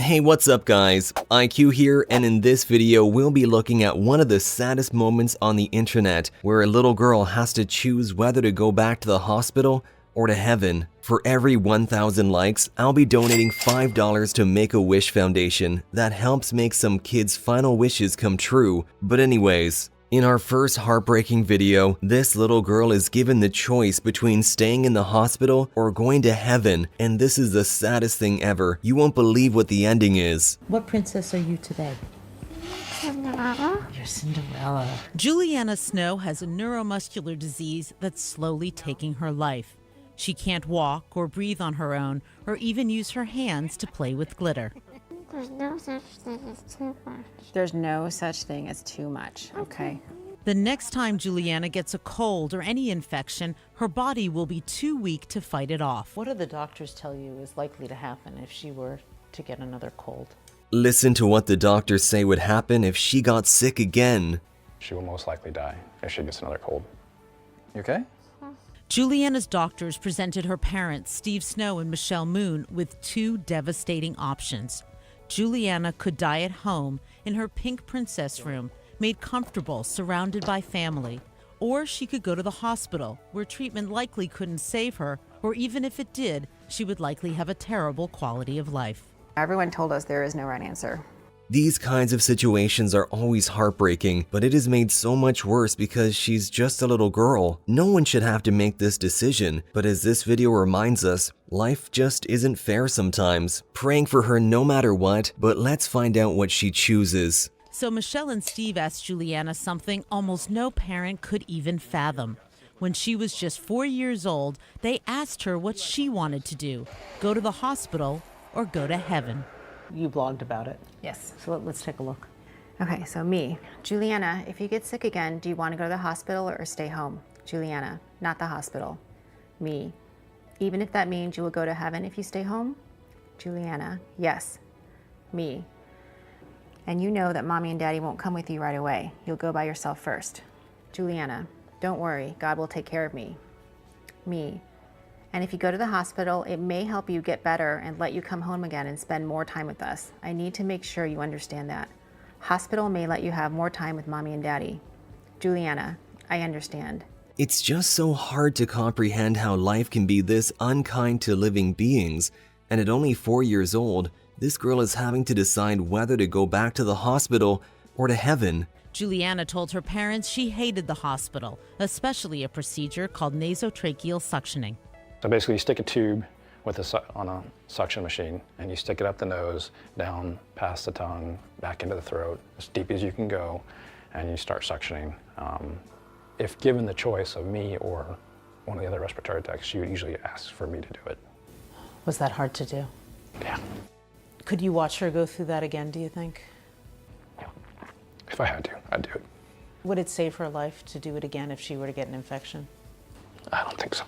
Hey, what's up guys? EyeQ here, and in this video we'll be looking at one of the saddest moments on the internet where a little girl has to choose whether to go back to the hospital or to heaven. For every 1,000 likes, I'll be donating $5 to Make-A-Wish Foundation that helps make some kids' final wishes come true. But anyways, in our first heartbreaking video, this little girl is given the choice between staying in the hospital or going to heaven, and this is the saddest thing ever. You won't believe what the ending is. What princess are you today? Cinderella. You're Cinderella. Juliana Snow has a neuromuscular disease that's slowly taking her life. She can't walk or breathe on her own or even use her hands to play with glitter. There's no such thing as too much. There's no such thing as too much, okay? The next time Juliana gets a cold or any infection, her body will be too weak to fight it off. What do the doctors tell you is likely to happen if she were to get another cold? Listen to what the doctors say would happen if she got sick again. She will most likely die if she gets another cold. You okay? Juliana's doctors presented her parents, Steve Snow and Michelle Moon, with two devastating options. Juliana could die at home in her pink princess room, made comfortable, surrounded by family. Or she could go to the hospital, where treatment likely couldn't save her, or even if it did, she would likely have a terrible quality of life. Everyone told us there is no right answer. These kinds of situations are always heartbreaking, but it is made so much worse because she's just a little girl. No one should have to make this decision, but as this video reminds us, life just isn't fair sometimes. Praying for her no matter what, but let's find out what she chooses. So Michelle and Steve asked Juliana something almost no parent could even fathom. When she was just 4 years old, they asked her what she wanted to do: go to the hospital or go to heaven. You blogged about it. Yes. So let's take a look. Okay, so me. Juliana, if you get sick again, do you want to go to the hospital or stay home? Juliana, not the hospital. Me. Even if that means you will go to heaven if you stay home? Juliana, yes. Me. And you know that mommy and daddy won't come with you right away. You'll go by yourself first. Juliana, don't worry, God will take care of me. Me. And if you go to the hospital, it may help you get better and let you come home again and spend more time with us. I need to make sure you understand that. Hospital may let you have more time with mommy and daddy. Juliana, I understand. It's just so hard to comprehend how life can be this unkind to living beings, and at only 4 years old, this girl is having to decide whether to go back to the hospital or to heaven. Juliana told her parents she hated the hospital, especially a procedure called nasotracheal suctioning. So basically you stick a tube on a suction machine and you stick it up the nose, down past the tongue, back into the throat, as deep as you can go, and you start suctioning. If given the choice of me or one of the other respiratory techs, she would usually ask for me to do it. Was that hard to do? Yeah. Could you watch her go through that again, do you think? If I had to, I'd do it. Would it save her life to do it again if she were to get an infection? I don't think so.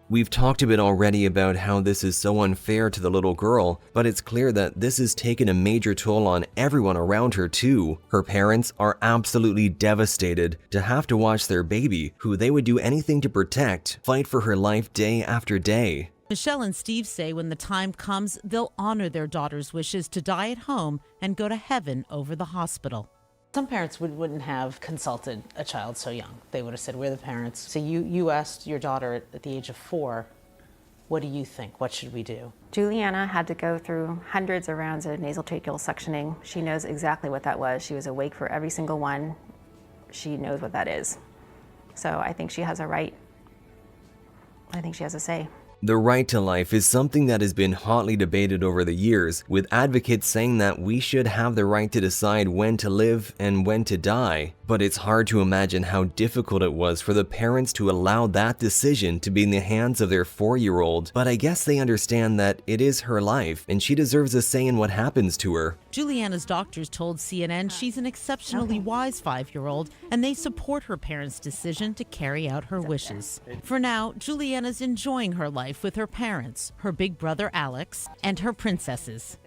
We've talked a bit already about how this is so unfair to the little girl, but it's clear that this has taken a major toll on everyone around her too. Her parents are absolutely devastated to have to watch their baby, who they would do anything to protect, fight for her life day after day. Michelle and Steve say when the time comes, they'll honor their daughter's wishes to die at home and go to heaven over the hospital. Some parents wouldn't have consulted a child so young. They would have said, we're the parents. So you asked your daughter at the age of 4, what do you think? What should we do? Juliana had to go through hundreds of rounds of nasotracheal suctioning. She knows exactly what that was. She was awake for every single one. She knows what that is. So I think she has a right. I think she has a say. The right to life is something that has been hotly debated over the years, with advocates saying that we should have the right to decide when to live and when to die. But it's hard to imagine how difficult it was for the parents to allow that decision to be in the hands of their 4-year-old. But I guess they understand that it is her life, and she deserves a say in what happens to her. Juliana's doctors told CNN she's an exceptionally wise 5-year-old, and they support her parents' decision to carry out her wishes. For now, Juliana's enjoying her life with her parents, her big brother Alex, and her princesses.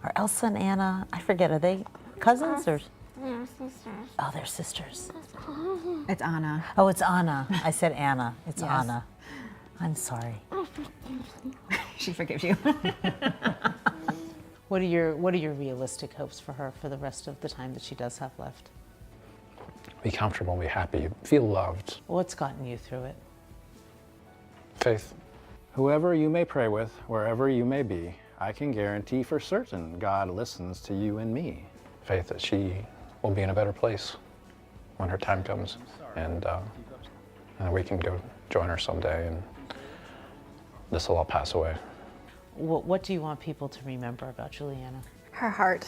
Are Elsa and Anna, I forget, are they cousins or? They're sisters. Oh, they're sisters. It's Anna. Oh, it's Anna. I said Anna. It's Yes. Anna. I'm sorry. She forgives you. What are your realistic hopes for her for the rest of the time that she does have left? Be comfortable, be happy, feel loved. What's gotten you through it? Faith. Whoever you may pray with, wherever you may be, I can guarantee for certain God listens to you and me. Faith that she will be in a better place when her time comes, and we can go join her someday, and this will all pass away. What do you want people to remember about Juliana? Her heart.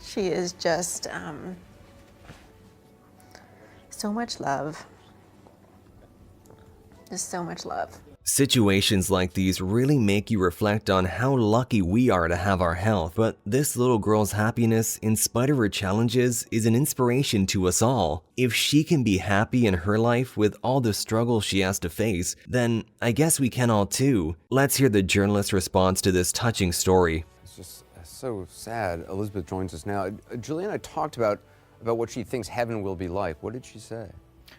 She is just so much love. Just so much love. Situations like these really make you reflect on how lucky we are to have our health, but this little girl's happiness, in spite of her challenges, is an inspiration to us all. If she can be happy in her life with all the struggles she has to face, then I guess we can all too. Let's hear the journalist's response to this touching story. It's just so sad. Elizabeth joins us now. Juliana talked about what she thinks heaven will be like. What did she say?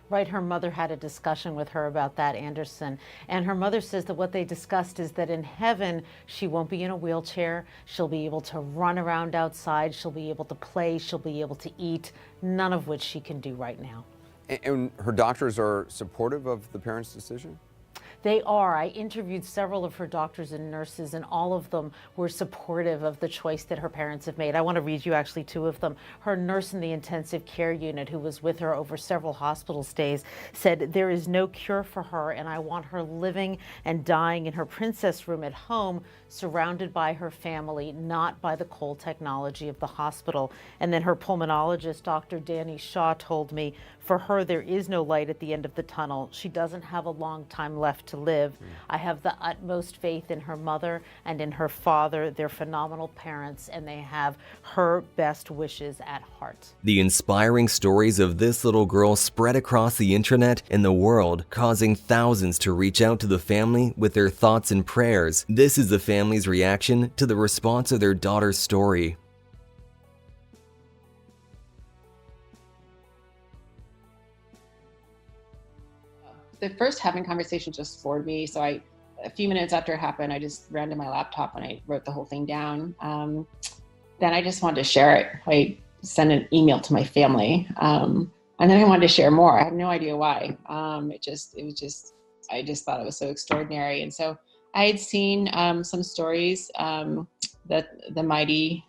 Right, her mother had a discussion with her about that, Anderson, and her mother says that what they discussed is that in heaven she won't be in a wheelchair, she'll be able to run around outside, she'll be able to play, she'll be able to eat, none of which she can do right now. And her doctors are supportive of the parents' decision? They are. I interviewed several of her doctors and nurses, and all of them were supportive of the choice that her parents have made. I want to read you actually two of them. Her nurse in the intensive care unit, who was with her over several hospital stays, said, "There is no cure for her, and I want her living and dying in her princess room at home, surrounded by her family, not by the cold technology of the hospital." And then her pulmonologist, Dr. Danny Shaw, told me, "For her, there is no light at the end of the tunnel. She doesn't have a long time left to live. I have the utmost faith in her mother and in her father. They're phenomenal parents, and they have her best wishes at heart." The inspiring stories of this little girl spread across the internet and the world, causing thousands to reach out to the family with their thoughts and prayers. This is the family's reaction to the response of their daughter's story. The first having conversation just floored me. So a few minutes after it happened, I just ran to my laptop and I wrote the whole thing down. Then I just wanted to share it. I sent an email to my family. And then I wanted to share more. I have no idea why. I just thought it was so extraordinary. And so I had seen some stories that the Mighty,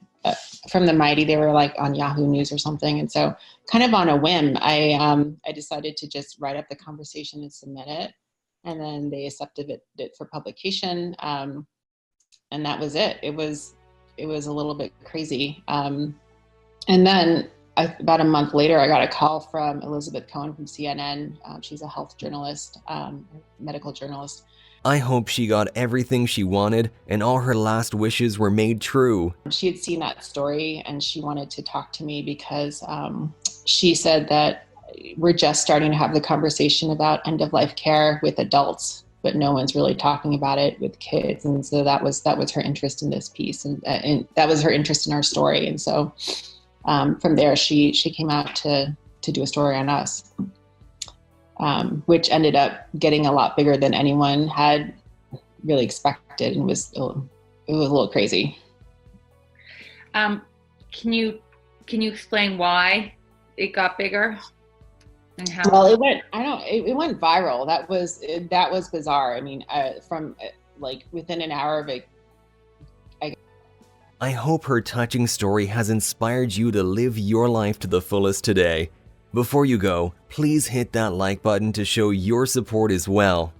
from the Mighty, they were like on Yahoo News or something. And so kind of on a whim, I decided to just write up the conversation and submit it. And then they accepted it for publication. And that was it. It was a little bit crazy. And then about a month later, I got a call from Elizabeth Cohen from CNN. She's a health journalist, medical journalist. I hope she got everything she wanted and all her last wishes were made true. She had seen that story and she wanted to talk to me because she said that we're just starting to have the conversation about end-of-life care with adults, but no one's really talking about it with kids. And so that was her interest in this piece, and that was her interest in our story. And so from there, she came out to do a story on us. Which ended up getting a lot bigger than anyone had really expected, and it was a little crazy. Can you explain why it got bigger and how? Well, it went viral. That was bizarre. I mean, from like within an hour of it. I hope her touching story has inspired you to live your life to the fullest today. Before you go, please hit that like button to show your support as well.